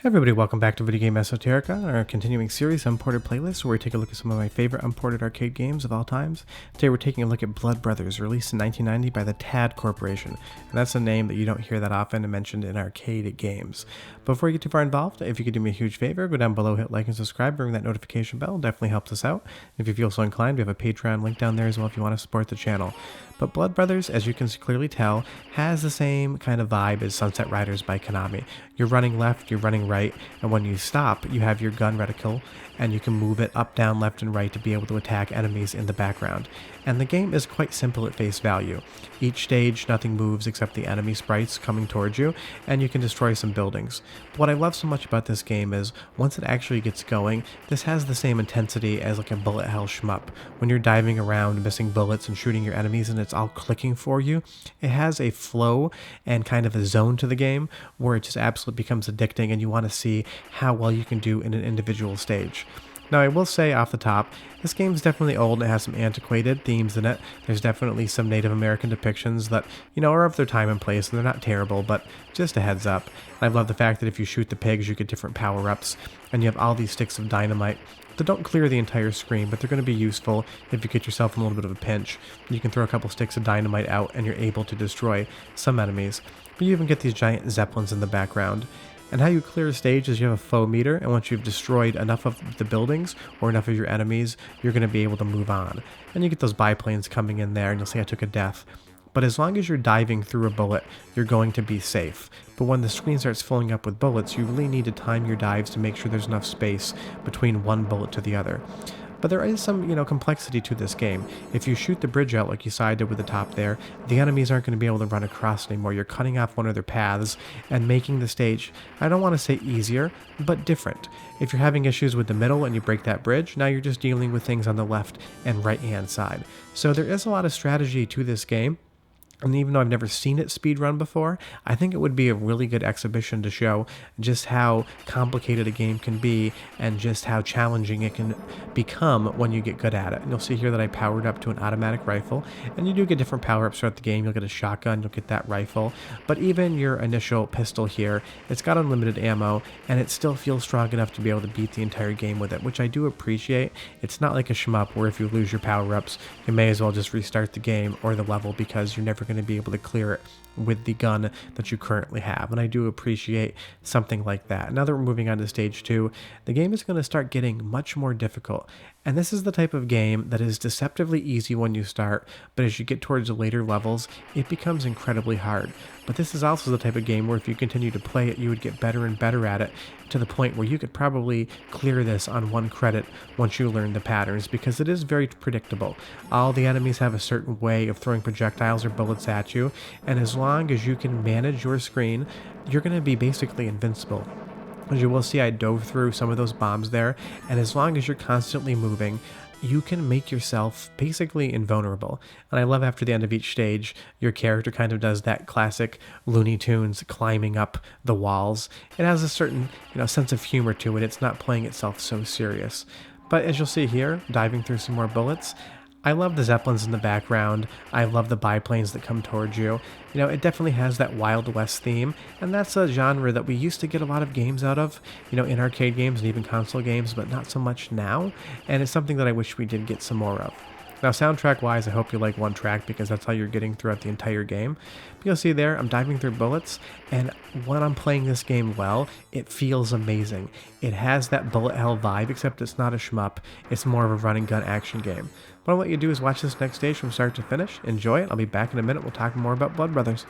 Everybody, welcome back to Video Game Esoterica, our continuing series, Unported Playlist, where we take a look at some of my favorite unported arcade games of all times. Today we're taking a look at Blood Brothers, released in 1990 by the TAD Corporation, and that's a name that you don't hear that often mentioned in arcade games. Before we get too far involved, if you could do me a huge favor, go down below, hit like and subscribe, ring that notification bell, definitely helps us out. If you feel so inclined, we have a Patreon link down there as well if you want to support the channel. But Blood Brothers, as you can clearly tell, has the same kind of vibe as Sunset Riders by Konami. You're running left, you're running right, and when you stop, you have your gun reticle, and you can move it up, down, left, and right to be able to attack enemies in the background. And the game is quite simple at face value. Each stage, nothing moves except the enemy sprites coming towards you, and you can destroy some buildings. But what I love so much about this game is, once it actually gets going, this has the same intensity as like a bullet hell shmup. When you're diving around, missing bullets, and shooting your enemies, and it's all clicking for you, it has a flow and kind of a zone to the game where it just absolutely becomes addicting, and you want to see how well you can do in an individual stage. Now, I will say off the top, this game's definitely old and it has some antiquated themes in it. There's definitely some Native American depictions that, are of their time and place, and they're not terrible, but just a heads up. And I love the fact that if you shoot the pigs, you get different power-ups, and you have all these sticks of dynamite that don't clear the entire screen, but they're going to be useful if you get yourself in a little bit of a pinch. You can throw a couple sticks of dynamite out, and you're able to destroy some enemies. But you even get these giant zeppelins in the background. And how you clear a stage is you have a foe meter, and once you've destroyed enough of the buildings or enough of your enemies, you're going to be able to move on. And you get those biplanes coming in there, and you'll say I took a death. But as long as you're diving through a bullet, you're going to be safe. But when the screen starts filling up with bullets, you really need to time your dives to make sure there's enough space between one bullet to the other. But there is some, complexity to this game. If you shoot the bridge out like you saw I did with the top there, the enemies aren't going to be able to run across anymore. You're cutting off one of their paths and making the stage, I don't want to say easier, but different. If you're having issues with the middle and you break that bridge, now you're just dealing with things on the left and right hand side. So there is a lot of strategy to this game. And even though I've never seen it speedrun before, I think it would be a really good exhibition to show just how complicated a game can be and just how challenging it can become when you get good at it. And you'll see here that I powered up to an automatic rifle, and you do get different power-ups throughout the game. You'll get a shotgun, you'll get that rifle, but even your initial pistol here, it's got unlimited ammo, and it still feels strong enough to be able to beat the entire game with it, which I do appreciate. It's not like a shmup where if you lose your power-ups, you may as well just restart the game or the level because you're never going to be able to clear it with the gun that you currently have, and I do appreciate something like that. Now that we're moving on to stage 2, the game is going to start getting much more difficult, and this is the type of game that is deceptively easy when you start, but as you get towards the later levels, it becomes incredibly hard. But this is also the type of game where if you continue to play it, you would get better and better at it, to the point where you could probably clear this on 1 credit once you learn the patterns, because it is very predictable. All the enemies have a certain way of throwing projectiles or bullets at you, and as long as you can manage your screen, you're going to be basically invincible. As you will see, I dove through some of those bombs there, and as long as you're constantly moving, you can make yourself basically invulnerable. And I love after the end of each stage, your character kind of does that classic Looney Tunes climbing up the walls. It has a certain, sense of humor to it. It's not playing itself so serious. But as you'll see here, diving through some more bullets, I love the zeppelins in the background. I love the biplanes that come towards you. It definitely has that Wild West theme, and that's a genre that we used to get a lot of games out of, in arcade games and even console games, but not so much now, and it's something that I wish we did get some more of. Now, soundtrack-wise, I hope you like one track because that's how you're getting throughout the entire game. But you'll see there, I'm diving through bullets, and when I'm playing this game well, it feels amazing. It has that bullet hell vibe, except it's not a shmup. It's more of a run and gun action game. What I want you to do is watch this next stage from start to finish. Enjoy it. I'll be back in a minute. We'll talk more about Blood Brothers.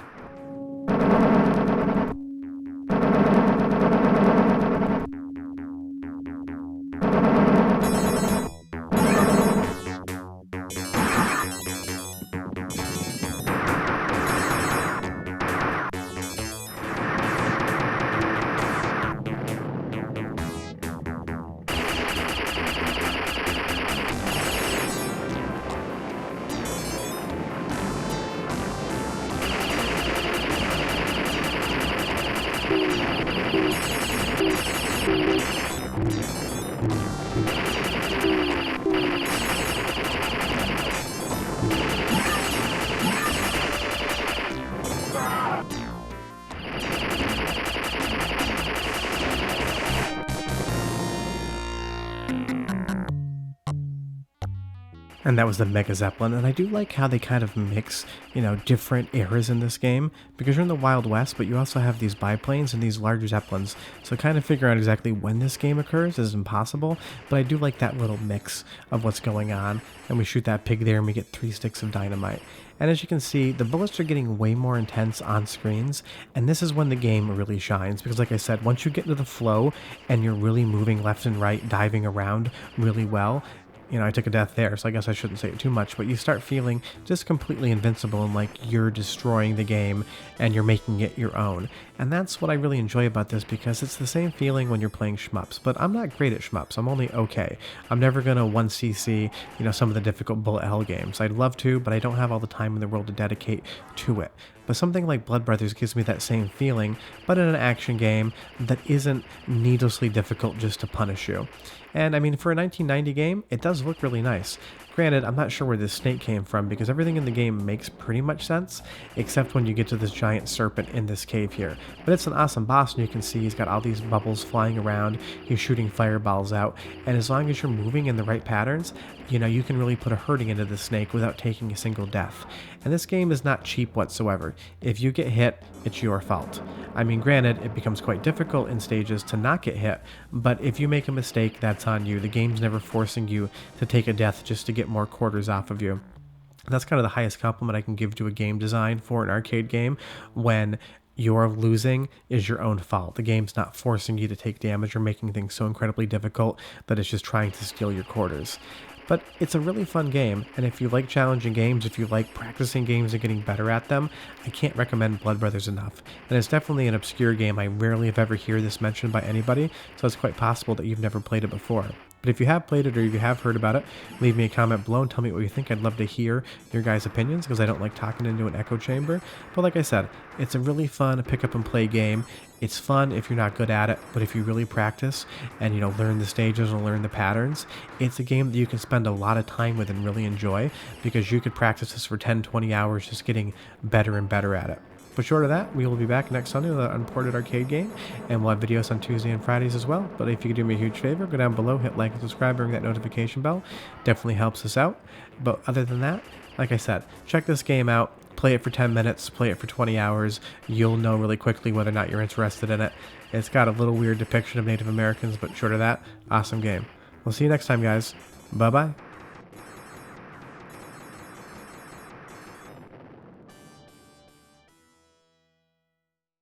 And that was the Mega Zeppelin. And I do like how they kind of mix, different eras in this game because you're in the Wild West, but you also have these biplanes and these larger Zeppelins. So kind of figuring out exactly when this game occurs is impossible, but I do like that little mix of what's going on. And we shoot that pig there and we get 3 sticks of dynamite. And as you can see, the bullets are getting way more intense on screens, and this is when the game really shines because like I said, once you get into the flow and you're really moving left and right, diving around really well, I took a death there, so I guess I shouldn't say it too much, but you start feeling just completely invincible and like you're destroying the game and you're making it your own. And that's what I really enjoy about this because it's the same feeling when you're playing shmups, but I'm not great at shmups. I'm only okay. I'm never going to 1cc, some of the difficult bullet hell games. I'd love to, but I don't have all the time in the world to dedicate to it. But something like Blood Brothers gives me that same feeling, but in an action game that isn't needlessly difficult just to punish you. And I mean, for a 1990 game, it does look really nice. Granted, I'm not sure where this snake came from because everything in the game makes pretty much sense, except when you get to this giant serpent in this cave here. But it's an awesome boss, and you can see he's got all these bubbles flying around, he's shooting fireballs out, and as long as you're moving in the right patterns, you can really put a hurting into the snake without taking a single death. And this game is not cheap whatsoever. If you get hit, it's your fault. I mean, granted, it becomes quite difficult in stages to not get hit, but if you make a mistake, that's on you. The game's never forcing you to take a death just to get more quarters off of you. That's kind of the highest compliment I can give to a game design for an arcade game when your losing is your own fault. The game's not forcing you to take damage or making things so incredibly difficult that it's just trying to steal your quarters. But it's a really fun game, and if you like challenging games, if you like practicing games and getting better at them, I can't recommend Blood Brothers enough. And it's definitely an obscure game. I rarely if ever hear this mentioned by anybody, so it's quite possible that you've never played it before. But if you have played it or if you have heard about it, leave me a comment below and tell me what you think. I'd love to hear your guys' opinions because I don't like talking into an echo chamber. But like I said, it's a really fun pick up and play game. It's fun if you're not good at it, but if you really practice and learn the stages and learn the patterns, it's a game that you can spend a lot of time with and really enjoy because you could practice this for 10-20 hours just getting better and better at it. But short of that, we will be back next Sunday with an Unported arcade game, and we'll have videos on Tuesday and Fridays as well. But if you could do me a huge favor, go down below, hit like and subscribe, ring that notification bell. Definitely helps us out. But other than that, like I said, check this game out. Play it for 10 minutes, play it for 20 hours. You'll know really quickly whether or not you're interested in it. It's got a little weird depiction of Native Americans, but short of that, awesome game. We'll see you next time, guys. Bye-bye.